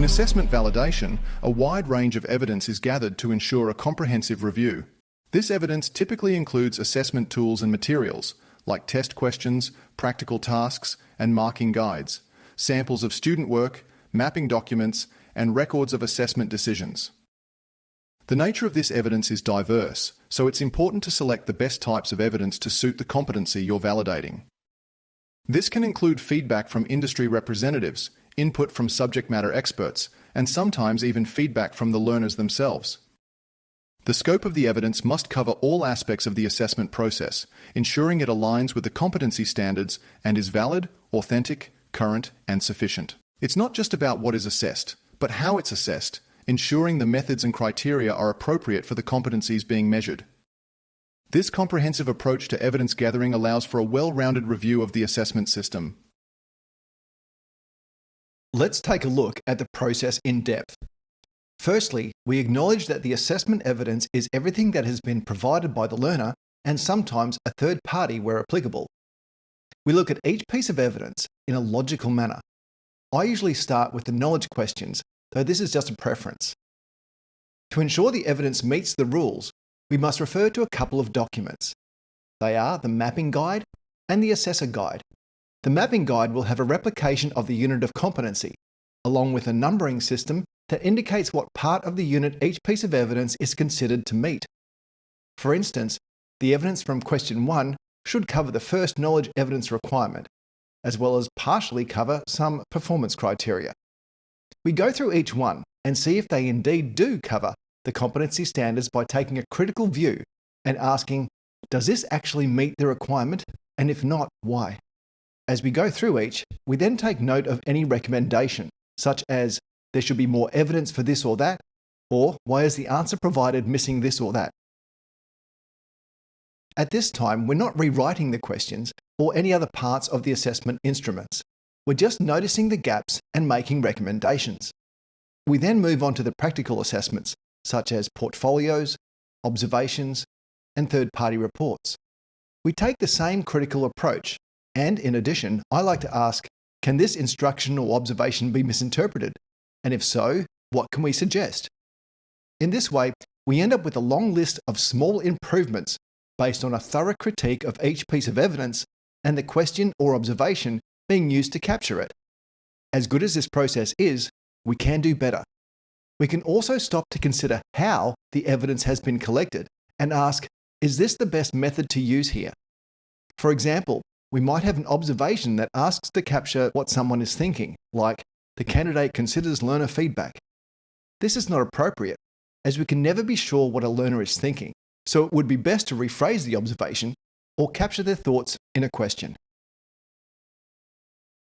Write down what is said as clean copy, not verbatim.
In assessment validation, a wide range of evidence is gathered to ensure a comprehensive review. This evidence typically includes assessment tools and materials, like test questions, practical tasks, and marking guides, samples of student work, mapping documents, and records of assessment decisions. The nature of this evidence is diverse, so it's important to select the best types of evidence to suit the competency you're validating. This can include feedback from industry representatives, input from subject matter experts, and sometimes even feedback from the learners themselves. The scope of the evidence must cover all aspects of the assessment process, ensuring it aligns with the competency standards and is valid, authentic, current, and sufficient. It's not just about what is assessed, but how it's assessed, ensuring the methods and criteria are appropriate for the competencies being measured. This comprehensive approach to evidence gathering allows for a well-rounded review of the assessment system. Let's take a look at the process in depth. Firstly, we acknowledge that the assessment evidence is everything that has been provided by the learner and sometimes a third party where applicable. We look at each piece of evidence in a logical manner. I usually start with the knowledge questions, though this is just a preference. To ensure the evidence meets the rules, we must refer to a couple of documents. They are the mapping guide and the assessor guide. The mapping guide will have a replication of the unit of competency, along with a numbering system that indicates what part of the unit each piece of evidence is considered to meet. For instance, the evidence from question 1 should cover the first knowledge evidence requirement, as well as partially cover some performance criteria. We go through each one and see if they indeed do cover the competency standards by taking a critical view and asking, does this actually meet the requirement? And if not, why? As we go through each, we then take note of any recommendation, such as there should be more evidence for this or that, or why is the answer provided missing this or that? At this time, we're not rewriting the questions or any other parts of the assessment instruments. We're just noticing the gaps and making recommendations. We then move on to the practical assessments, such as portfolios, observations, and third-party reports. We take the same critical approach, and in addition, I like to ask, can this instruction or observation be misinterpreted? And if so, what can we suggest? In this way, we end up with a long list of small improvements based on a thorough critique of each piece of evidence and the question or observation being used to capture it. As good as this process is, we can do better. We can also stop to consider how the evidence has been collected and ask, is this the best method to use here? For example, we might have an observation that asks to capture what someone is thinking, like, the candidate considers learner feedback. This is not appropriate, as we can never be sure what a learner is thinking, so it would be best to rephrase the observation or capture their thoughts in a question.